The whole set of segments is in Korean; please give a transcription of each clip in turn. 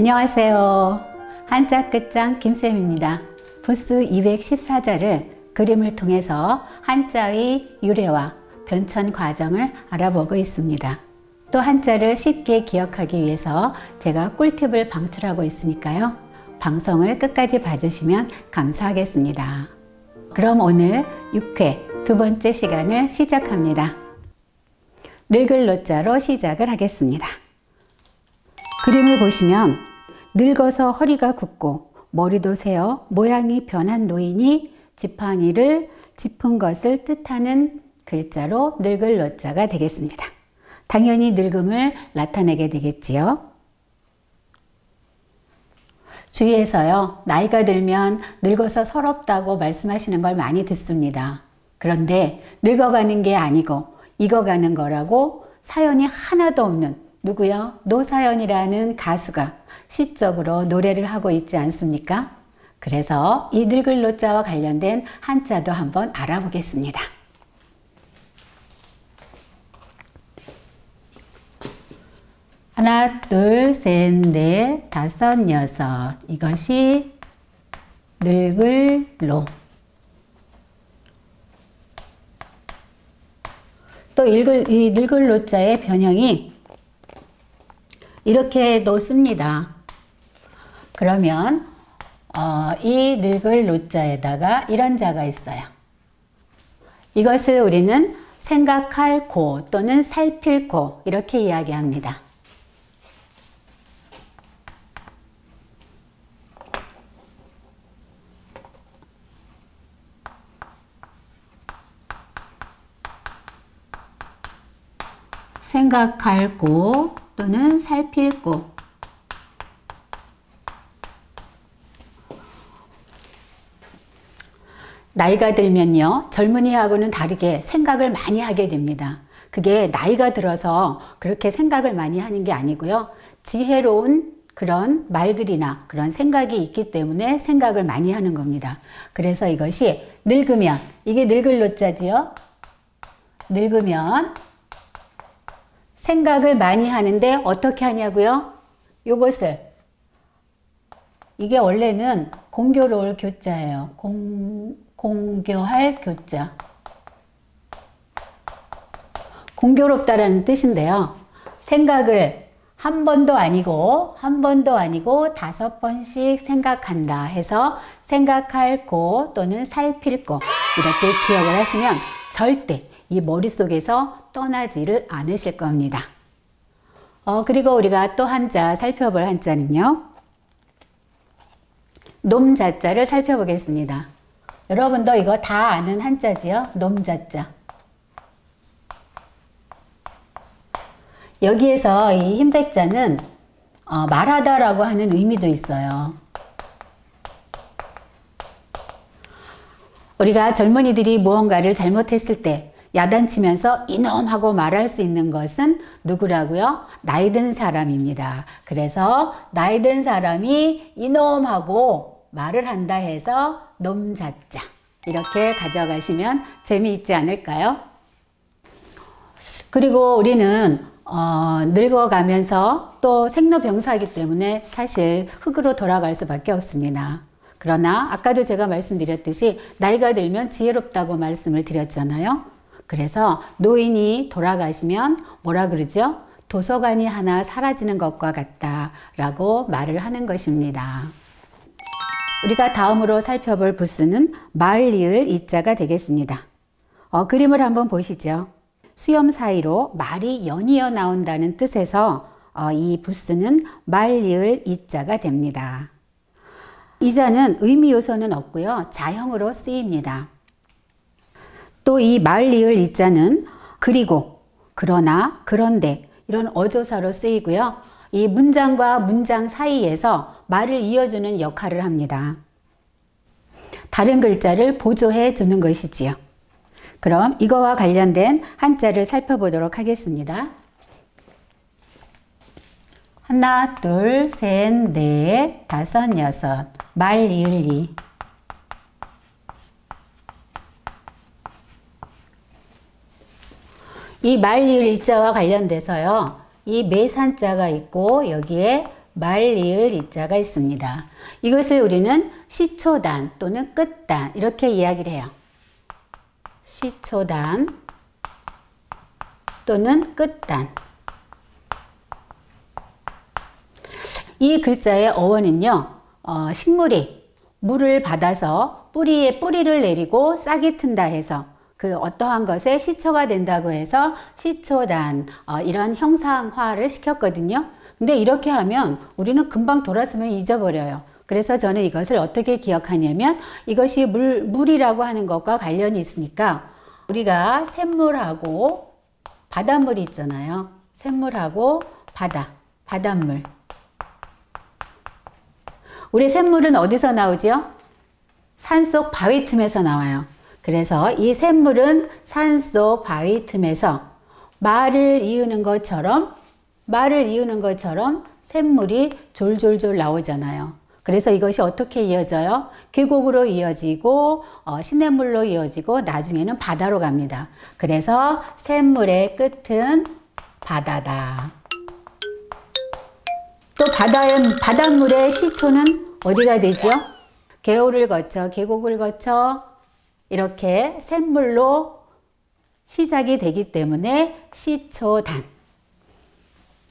안녕하세요. 한자 끝장 김쌤입니다. 부스 214자를 그림을 통해서 한자의 유래와 변천 과정을 알아보고 있습니다. 또 한자를 쉽게 기억하기 위해서 제가 꿀팁을 방출하고 있으니까요. 방송을 끝까지 봐주시면 감사하겠습니다. 그럼 오늘 6회 두 번째 시간을 시작합니다. 늙을 노자로 시작을 하겠습니다. 그림을 보시면 늙어서 허리가 굽고 머리도 새어 모양이 변한 노인이 지팡이를 짚은 것을 뜻하는 글자로 늙을 노자가 되겠습니다. 당연히 늙음을 나타내게 되겠지요. 주위에서요, 나이가 들면 늙어서 서럽다고 말씀하시는 걸 많이 듣습니다. 그런데 늙어가는 게 아니고 익어가는 거라고 사연이 하나도 없는 누구요? 노사연이라는 가수가 시적으로 노래를 하고 있지 않습니까? 그래서 이 늙을 노자와 관련된 한자도 한번 알아보겠습니다. 하나, 둘, 셋, 넷, 다섯, 여섯. 이것이 늙을 노. 또 이 늙을 노자의 변형이 이렇게도 씁니다. 그러면 이 늙을 노자에다가 이런 자가 있어요. 이것을 우리는 생각할 고 또는 살필 고 이렇게 이야기합니다. 생각할 고 또는 살필 고. 나이가 들면요, 젊은이하고는 다르게 생각을 많이 하게 됩니다. 그게 나이가 들어서 그렇게 생각을 많이 하는 게 아니고요. 지혜로운 그런 말들이나 그런 생각이 있기 때문에 생각을 많이 하는 겁니다. 그래서 이것이 늙으면, 이게 늙을 노자지요. 늙으면 생각을 많이 하는데 어떻게 하냐고요? 요것을, 이게 원래는 공교로울 교자예요. 공교할 교자. 공교롭다라는 뜻인데요. 생각을 한 번도 아니고 5번씩 생각한다 해서 생각할 고 또는 살필 고 이렇게 기억을 하시면 절대 이 머릿속에서 떠나지를 않으실 겁니다. 그리고 우리가 또 한자 살펴볼 한자는요. 놈자자를 살펴보겠습니다. 여러분도 이거 다 아는 한자지요? 놈자자. 여기에서 이 흰백자는 말하다라고 하는 의미도 있어요. 우리가 젊은이들이 무언가를 잘못했을 때 야단치면서 이놈하고 말할 수 있는 것은 누구라고요? 나이 든 사람입니다. 그래서 나이 든 사람이 이놈하고 말을 한다 해서 놈자자 이렇게 가져가시면 재미있지 않을까요? 그리고 우리는 늙어가면서 또 생로병사이기 때문에 사실 흙으로 돌아갈 수밖에 없습니다. 그러나 아까도 제가 말씀드렸듯이 나이가 들면 지혜롭다고 말씀을 드렸잖아요. 그래서 노인이 돌아가시면 뭐라 그러죠? 도서관이 하나 사라지는 것과 같다라고 말을 하는 것입니다. 우리가 다음으로 살펴볼 부스는 말, 리을, 이자가 되겠습니다. 그림을 한번 보시죠. 수염 사이로 말이 연이어 나온다는 뜻에서 이 부스는 말, 리을, 이자가 됩니다. 이자는 의미 요소는 없고요. 자형으로 쓰입니다. 또 이 말, 리을, 이자는 그리고, 그러나, 그런데 이런 어조사로 쓰이고요. 이 문장과 문장 사이에서 말을 이어주는 역할을 합니다. 다른 글자를 보조해 주는 것이지요. 그럼 이거와 관련된 한자를 살펴보도록 하겠습니다. 하나, 둘, 셋, 넷, 다섯, 여섯. 말, 리을, 리. 이 말, 리을, 이자와 관련돼서요. 이 매산자가 있고 여기에 말리을 이자가 있습니다. 이것을 우리는 시초단 또는 끝단 이렇게 이야기를 해요. 시초단 또는 끝단. 이 글자의 어원은요, 식물이 물을 받아서 뿌리에 뿌리를 내리고 싹이 튼다 해서 그 어떠한 것에 시초가 된다고 해서 시초단 이런 형상화를 시켰거든요. 근데 이렇게 하면 우리는 금방 돌았으면 잊어버려요. 그래서 저는 이것을 어떻게 기억하냐면 이것이 물이라고 하는 것과 관련이 있으니까 우리가 샘물하고 바닷물이 있잖아요. 샘물하고 바닷물. 우리 샘물은 어디서 나오죠? 산속 바위 틈에서 나와요. 그래서 이 샘물은 산속 바위 틈에서 말을 이으는 것처럼 샘물이 졸졸졸 나오잖아요. 그래서 이것이 어떻게 이어져요? 계곡으로 이어지고 시냇물로 이어지고 나중에는 바다로 갑니다. 그래서 샘물의 끝은 바다다. 또 바닷물의 시초는 어디가 되죠? 개울을 거쳐 계곡을 거쳐 이렇게 샘물로 시작이 되기 때문에 시초단.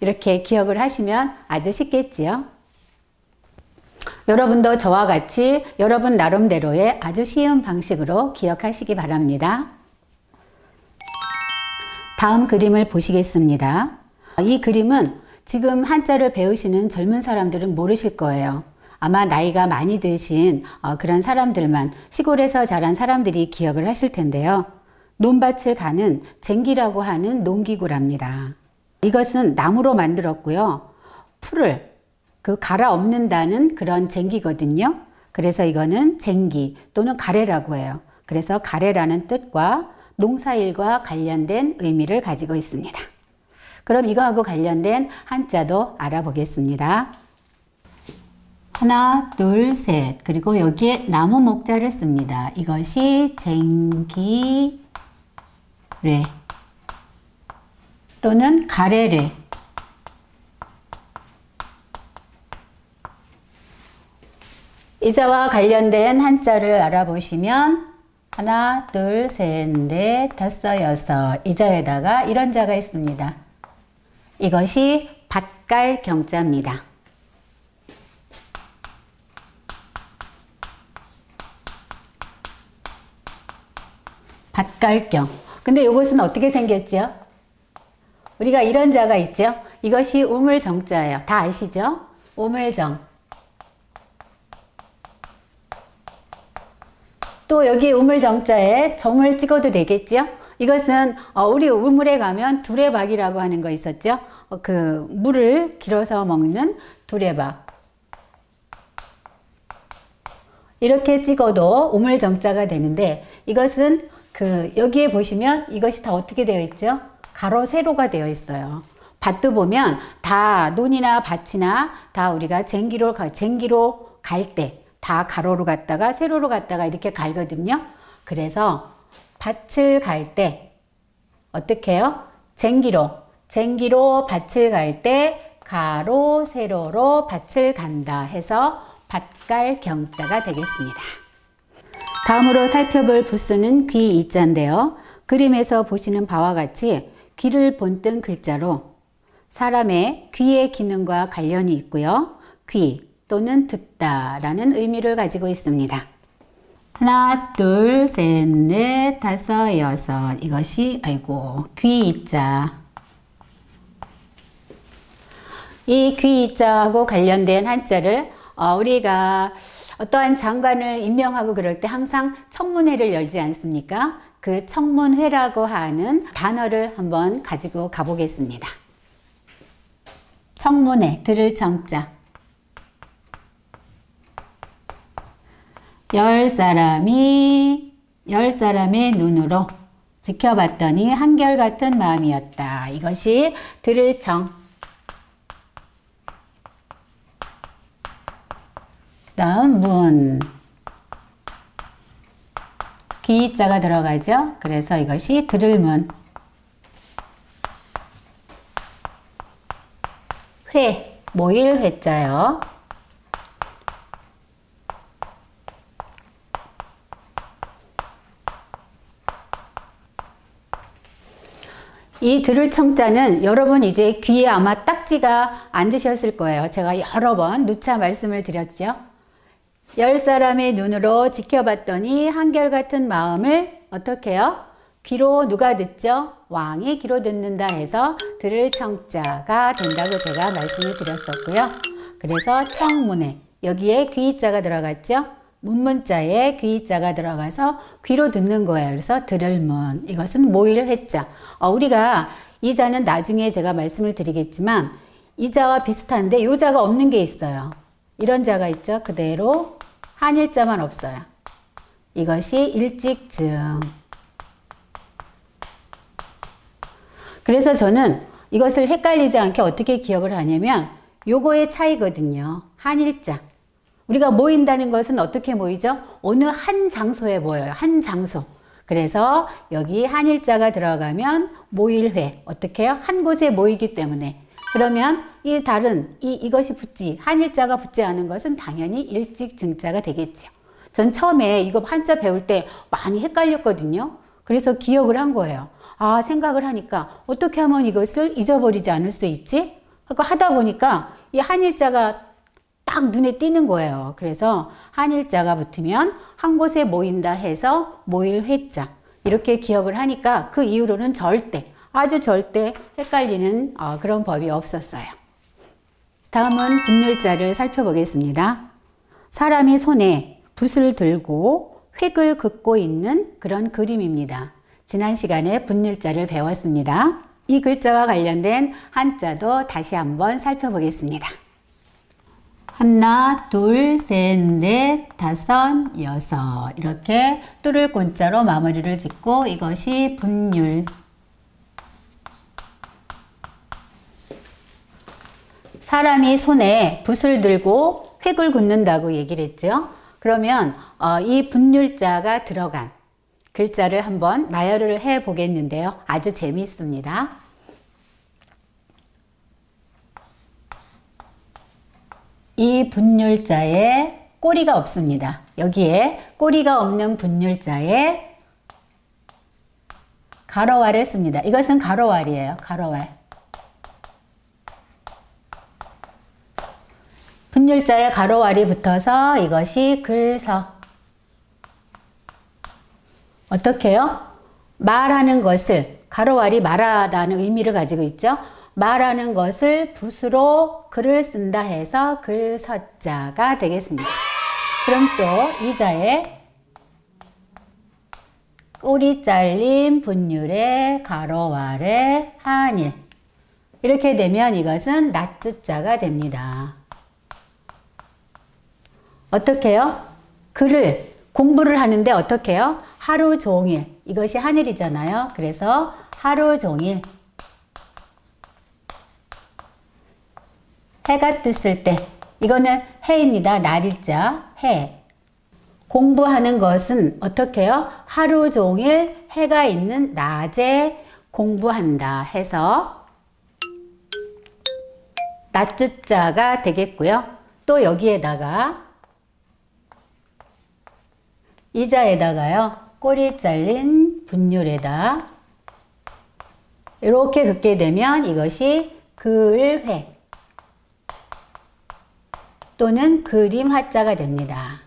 이렇게 기억을 하시면 아주 쉽겠지요. 여러분도 저와 같이 여러분 나름대로의 아주 쉬운 방식으로 기억하시기 바랍니다. 다음 그림을 보시겠습니다. 이 그림은 지금 한자를 배우시는 젊은 사람들은 모르실 거예요. 아마 나이가 많이 드신 그런 사람들만, 시골에서 자란 사람들이 기억을 하실 텐데요. 논밭을 가는 쟁기라고 하는 농기구랍니다. 이것은 나무로 만들었고요. 풀을 갈아 엎는다는 그런 쟁기거든요. 그래서 이거는 쟁기 또는 가래라고 해요. 그래서 가래라는 뜻과 농사일과 관련된 의미를 가지고 있습니다. 그럼 이거하고 관련된 한자도 알아보겠습니다. 하나, 둘, 셋. 그리고 여기에 나무 목자를 씁니다. 이것이 쟁기래 또는 가래래. 이자와 관련된 한자를 알아보시면 하나, 둘, 셋, 넷, 다섯, 여섯. 이자에다가 이런 자가 있습니다. 이것이 밭갈경자입니다. 밭갈경. 근데 이것은 어떻게 생겼죠? 우리가 이런 자가 있죠? 이것이 우물정자예요. 다 아시죠? 우물정. 또 여기 우물정자에 정을 찍어도 되겠죠? 이것은 우리 우물에 가면 두레박이라고 하는 거 있었죠? 그 물을 길어서 먹는 두레박. 이렇게 찍어도 우물정자가 되는데 이것은 여기에 보시면 이것이 다 어떻게 되어 있죠? 가로 세로가 되어 있어요. 밭도 보면 다 논이나 밭이나 다 우리가 쟁기로 갈 때 다 가로로 갔다가 세로로 갔다가 이렇게 갈거든요. 그래서 밭을 갈 때 어떻게 해요? 쟁기로 밭을 갈 때 가로 세로로 밭을 간다 해서 밭갈경자가 되겠습니다. 다음으로 살펴볼 부수는 귀 이자인데요. 그림에서 보시는 바와 같이 귀를 본뜬 글자로 사람의 귀의 기능과 관련이 있고요. 귀 또는 듣다 라는 의미를 가지고 있습니다. 하나, 둘, 셋, 넷, 다섯, 여섯. 이것이 귀 이자. 이 귀 이자하고 관련된 한자를 우리가 어떠한 장관을 임명하고 그럴 때 항상 청문회를 열지 않습니까? 그 청문회라고 하는 단어를 한번 가지고 가보겠습니다. 청문회, 들을 청자. 열 사람의 눈으로 지켜봤더니 한결같은 마음이었다. 이것이 들을 청. 다음 문. 기자가 들어가죠. 그래서 이것이 들을 문. 회, 모일 회자요. 이 들을 청자는 여러분 이제 귀에 아마 딱지가 앉으셨을 거예요. 제가 여러 번 누차 말씀을 드렸죠. 10사람의 눈으로 지켜봤더니 한결같은 마음을 어떻게 해요? 귀로 누가 듣죠? 왕이 귀로 듣는다 해서 들을 청자가 된다고 제가 말씀을 드렸었고요. 그래서 청문회, 여기에 귀자가 들어갔죠? 문문자에 귀자가 들어가서 귀로 듣는 거예요. 그래서 들을 문, 이것은 모일 회자. 우리가 이 자는 나중에 제가 말씀을 드리겠지만 이 자와 비슷한데 이 자가 없는 게 있어요. 이런 자가 있죠. 그대로 한일자만 없어요. 이것이 일직증. 그래서 저는 이것을 헷갈리지 않게 어떻게 기억을 하냐면 요거의 차이거든요. 한일자. 우리가 모인다는 것은 어떻게 모이죠? 어느 한 장소에 모여요. 한 장소. 그래서 여기 한일자가 들어가면 모일회. 어떻게 해요? 한 곳에 모이기 때문에. 그러면 이 다른 이것이 붙지, 한일자가 붙지 않은 것은 당연히 일직증자가 되겠죠. 전 처음에 이거 한자 배울 때 많이 헷갈렸거든요. 그래서 기억을 한 거예요. 생각을 하니까 어떻게 하면 이것을 잊어버리지 않을 수 있지? 그러니까 하다 보니까 이 한일자가 딱 눈에 띄는 거예요. 그래서 한일자가 붙으면 한 곳에 모인다 해서 모일 회자. 이렇게 기억을 하니까 그 이후로는 절대, 아주 절대 헷갈리는 그런 법이 없었어요. 다음은 분율자를 살펴보겠습니다. 사람이 손에 붓을 들고 획을 긋고 있는 그런 그림입니다. 지난 시간에 분율자를 배웠습니다. 이 글자와 관련된 한자도 다시 한번 살펴보겠습니다. 하나, 둘, 셋, 넷, 다섯, 여섯 이렇게 뚫을 곤자로 마무리를 짓고 이것이 분율. 사람이 손에 붓을 들고 획을 긋는다고 얘기를 했죠. 그러면 이 분율자가 들어간 글자를 한번 나열을 해 보겠는데요. 아주 재미있습니다. 이 분율자에 꼬리가 없습니다. 여기에 꼬리가 없는 분율자에 가로왈을 씁니다. 이것은 가로왈이에요. 가로왈. 분율자에 가로왈이 붙어서 이것이 글서. 어떻게 해요? 말하는 것을, 가로왈이 말하다는 의미를 가지고 있죠. 말하는 것을 붓으로 글을 쓴다 해서 글서자가 되겠습니다. 그럼 또 이 자에 꼬리 잘린 분율에 가로왈에 한일 이렇게 되면 이것은 낫주자가 됩니다. 어떻게 해요? 글을 공부를 하는데 어떻게 해요? 하루 종일, 이것이 하늘이잖아요. 그래서 하루 종일 해가 떴을 때, 이거는 해입니다. 날일자 해. 공부하는 것은 어떻게 해요? 하루 종일 해가 있는 낮에 공부한다 해서 낮주자가 되겠고요. 또 여기에다가 이 자에다가요. 꼬리 잘린 분율에다 이렇게 긋게 되면 이것이 글회 또는 그림 화자가 됩니다.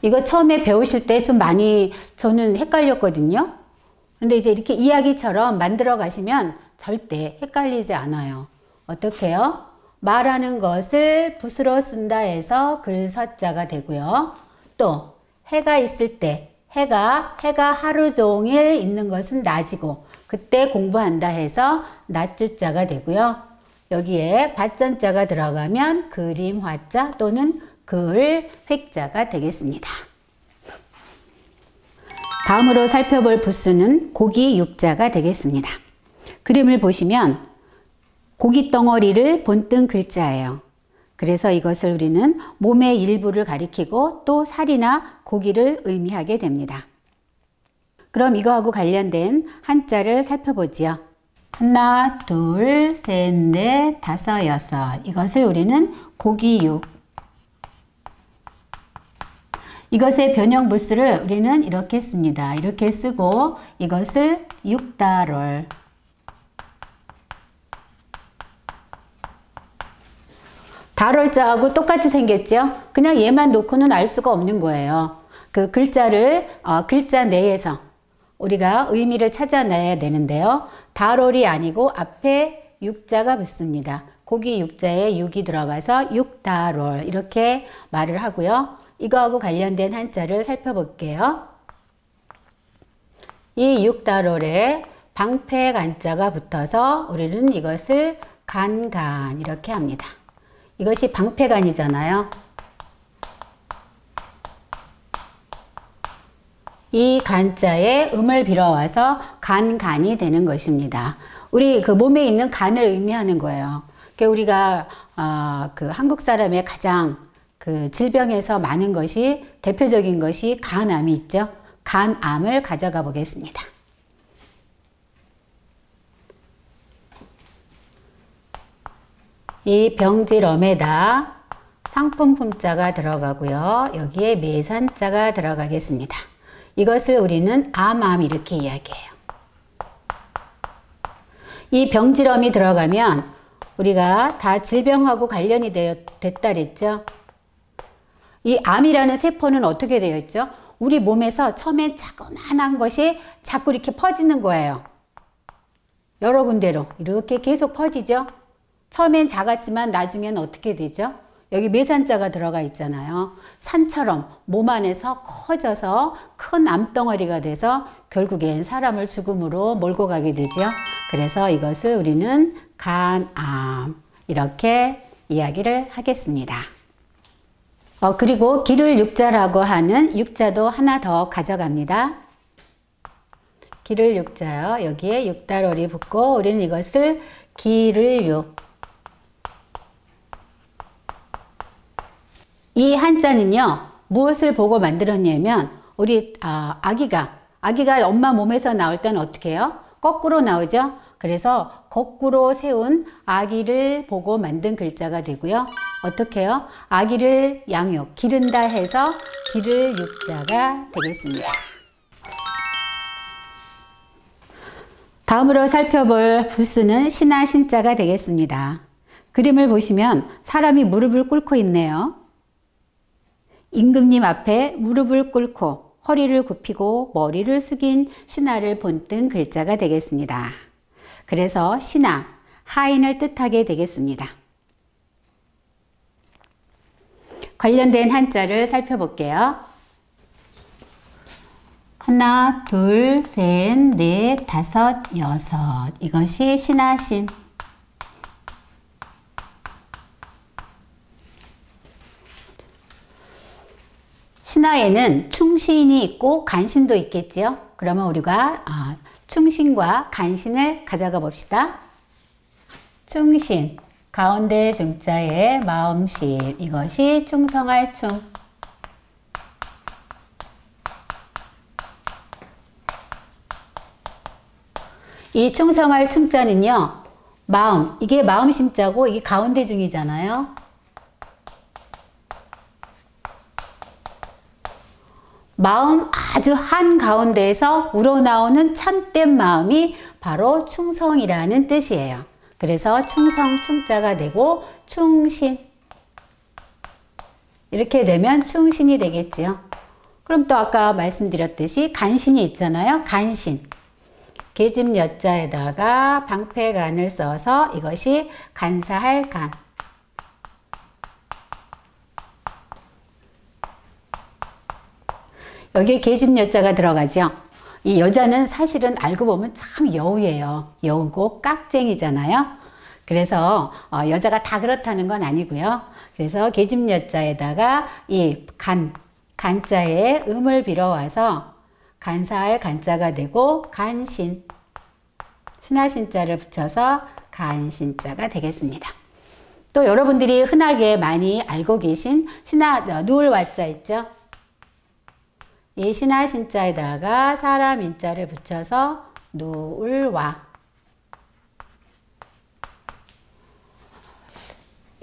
이거 처음에 배우실 때 좀 많이 저는 헷갈렸거든요. 근데 이제 이렇게 이야기처럼 만들어 가시면 절대 헷갈리지 않아요. 어떻게 해요? 말하는 것을 붓으로 쓴다 해서 글서자가 되고요. 또 해가 있을 때 해가 하루 종일 있는 것은 낮이고 그때 공부한다 해서 낮주자가 되고요. 여기에 밭전자가 들어가면 그림 화자 또는 글 획자가 되겠습니다. 다음으로 살펴볼 부수는 고기 육자가 되겠습니다. 그림을 보시면 고기 덩어리를 본뜬 글자예요. 그래서 이것을 우리는 몸의 일부를 가리키고 또 살이나 고기를 의미하게 됩니다. 그럼 이거하고 관련된 한자를 살펴보지요. 하나, 둘, 셋, 넷, 다섯, 여섯. 이것을 우리는 고기육. 이것의 변형 부수를 우리는 이렇게 씁니다. 이렇게 쓰고 이것을 6달월. 달월자하고 똑같이 생겼죠? 그냥 얘만 놓고는 알 수가 없는 거예요. 그 글자를 글자 내에서 우리가 의미를 찾아내야 되는데요. 달월이 아니고 앞에 육자가 붙습니다. 고기 육자에 육이 들어가서 6달월 이렇게 말을 하고요. 이거하고 관련된 한자를 살펴볼게요. 이 6달월에 방패 간자가 붙어서 우리는 이것을 간간 이렇게 합니다. 이것이 방패간이잖아요. 이 간자에 음을 빌어와서 간간이 되는 것입니다. 우리 그 몸에 있는 간을 의미하는 거예요. 우리가 그 한국 사람의 가장 그 질병에서 많은 것이 대표적인 것이 간암이 있죠. 간암을 가져가 보겠습니다. 이 병질엄에다 상품품자가 들어가고요. 여기에 매산자가 들어가겠습니다. 이것을 우리는 암암 이렇게 이야기해요. 이 병질엄이 들어가면 우리가 다 질병하고 관련이 됐다 그랬죠. 이 암이라는 세포는 어떻게 되어 있죠? 우리 몸에서 처음엔 자그마한 것이 자꾸 이렇게 퍼지는 거예요. 여러 군데로 이렇게 계속 퍼지죠. 처음엔 작았지만 나중에는 어떻게 되죠? 여기 매산자가 들어가 있잖아요. 산처럼 몸 안에서 커져서 큰 암덩어리가 돼서 결국엔 사람을 죽음으로 몰고 가게 되죠. 그래서 이것을 우리는 간암 이렇게 이야기를 하겠습니다. 그리고 기를 육자라고 하는 육자도 하나 더 가져갑니다. 기를 육자요. 여기에 육달월이 붙고 우리는 이것을 기를 육. 이 한자는요. 무엇을 보고 만들었냐면 우리 아기가 엄마 몸에서 나올 때는 어떻게 해요? 거꾸로 나오죠. 그래서 거꾸로 세운 아기를 보고 만든 글자가 되고요. 어떻게 해요? 아기를 양육, 기른다 해서 기를 육자가 되겠습니다. 다음으로 살펴볼 부수는 신하 신자가 되겠습니다. 그림을 보시면 사람이 무릎을 꿇고 있네요. 임금님 앞에 무릎을 꿇고 허리를 굽히고 머리를 숙인 신하를 본뜬 글자가 되겠습니다. 그래서 신하, 하인을 뜻하게 되겠습니다. 관련된 한자를 살펴볼게요. 하나, 둘, 셋, 넷, 다섯, 여섯. 이것이 신하신. 신하에는 충신이 있고 간신도 있겠지요. 그러면 우리가 충신과 간신을 가져가 봅시다. 충신, 가운데 중자에 마음심, 이것이 충성할 충. 이 충성할 충자는요, 마음, 이게 마음심자고 이게 가운데 중이잖아요. 마음 아주 한가운데에서 우러나오는 참된 마음이 바로 충성이라는 뜻이에요. 그래서 충성 충자가 되고 충신 이렇게 되면 충신이 되겠지요. 그럼 또 아까 말씀드렸듯이 간신이 있잖아요. 간신 계집 여자에다가 방패간을 써서 이것이 간사할 간. 여기에 계집 여자가 들어가죠. 이 여자는 사실은 알고 보면 참 여우예요. 여우고 깍쟁이잖아요. 그래서 여자가 다 그렇다는 건 아니고요. 그래서 계집 여자에다가 이 간자에 음을 빌어와서 간사할 간자가 되고 간신, 신하신자를 붙여서 간신자가 되겠습니다. 또 여러분들이 흔하게 많이 알고 계신 누울 와자 있죠. 이 신하신자에다가 사람 인자를 붙여서 누울와.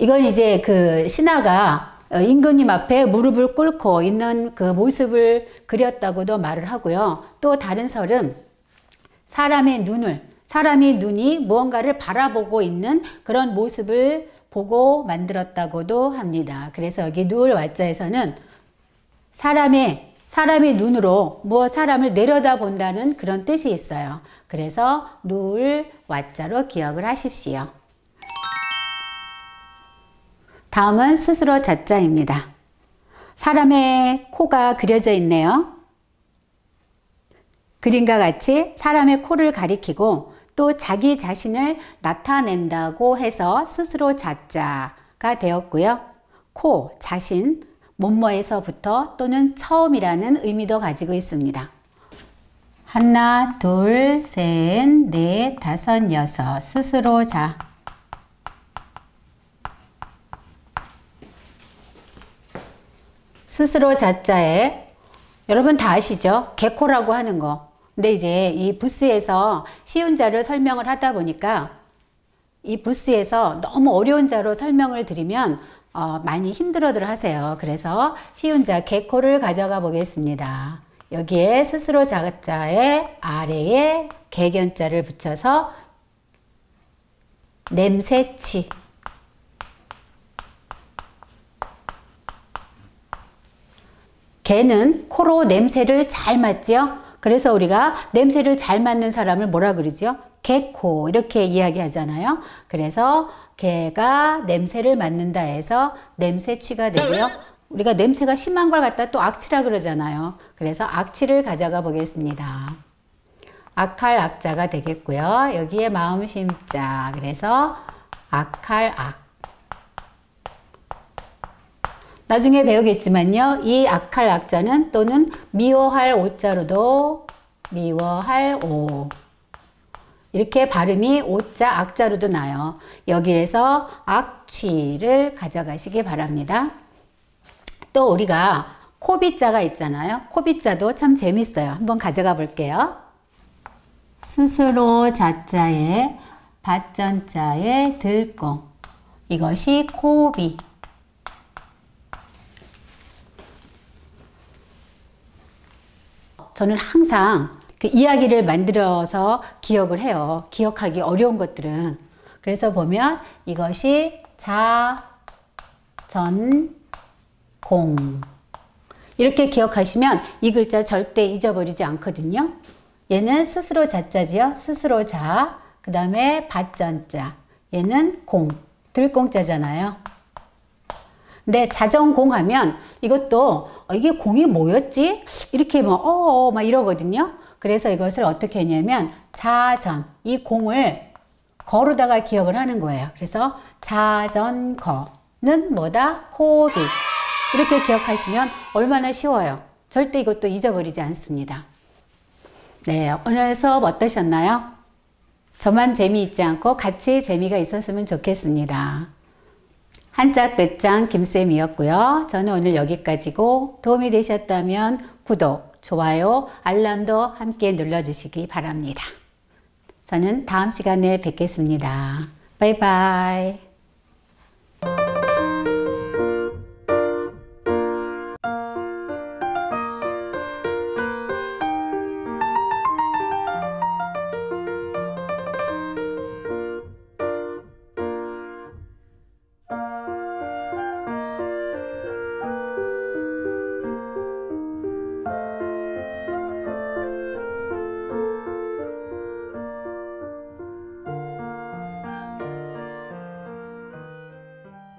이건 이제 그 신하가 임금님 앞에 무릎을 꿇고 있는 그 모습을 그렸다고도 말을 하고요. 또 다른 설은 사람이 눈이 무언가를 바라보고 있는 그런 모습을 보고 만들었다고도 합니다. 그래서 여기 누울 와자에서는 사람이 눈으로 사람을 내려다본다는 그런 뜻이 있어요. 그래서 누울 와자로 기억을 하십시오. 다음은 스스로 자자입니다. 사람의 코가 그려져 있네요. 그림과 같이 사람의 코를 가리키고 또 자기 자신을 나타낸다고 해서 스스로 자자가 되었고요. 코, 자신, 뭐뭐에서부터 또는 처음이라는 의미도 가지고 있습니다. 하나, 둘, 셋, 넷, 다섯, 여섯, 스스로 자. 스스로 자자에 여러분 다 아시죠? 개코라고 하는 거. 근데 이제 이 부스에서 쉬운 자를 설명을 하다 보니까 이 부스에서 너무 어려운 자로 설명을 드리면 많이 힘들어들 하세요. 그래서 쉬운 자 개코를 가져가 보겠습니다. 여기에 스스로 자자에 아래에 개견자를 붙여서 냄새취. 개는 코로 냄새를 잘 맡지요. 그래서 우리가 냄새를 잘 맡는 사람을 뭐라 그러죠? 개코 이렇게 이야기하잖아요. 그래서 개가 냄새를 맡는다 해서 냄새취가 되고요. 우리가 냄새가 심한 걸 갖다 또 악취라 그러잖아요. 그래서 악취를 가져가 보겠습니다. 악할 악자가 되겠고요. 여기에 마음 심자. 그래서 악할 악. 나중에 배우겠지만요. 이 악할 악자는 또는 미워할 오자로도 미워할 오. 이렇게 발음이 오자 악자로도 나요. 여기에서 악취를 가져가시기 바랍니다. 또 우리가 코비자가 있잖아요. 코비자도 참 재밌어요. 한번 가져가 볼게요. 스스로 자자에 밭전자에 들공. 이것이 코비. 저는 항상 그 이야기를 만들어서 기억을 해요. 기억하기 어려운 것들은. 그래서 보면 이것이 자, 전, 공. 이렇게 기억하시면 이 글자 절대 잊어버리지 않거든요. 얘는 스스로 자자지요. 스스로 자. 그 다음에 밭전자. 얘는 공. 들공자잖아요. 근데 자전공 하면 이것도 이게 공이 뭐였지? 이렇게 막 이러거든요. 그래서 이것을 어떻게 했냐면 자전, 이 공을 거로다가 기억을 하는 거예요. 그래서 자전거는 뭐다? 코비. 이렇게 기억하시면 얼마나 쉬워요. 절대 이것도 잊어버리지 않습니다. 네, 오늘 수업 어떠셨나요? 저만 재미있지 않고 같이 재미가 있었으면 좋겠습니다. 한자 끝장 김쌤이었고요. 저는 오늘 여기까지고 도움이 되셨다면 구독, 좋아요, 알람도 함께 눌러주시기 바랍니다. 저는 다음 시간에 뵙겠습니다. 바이바이.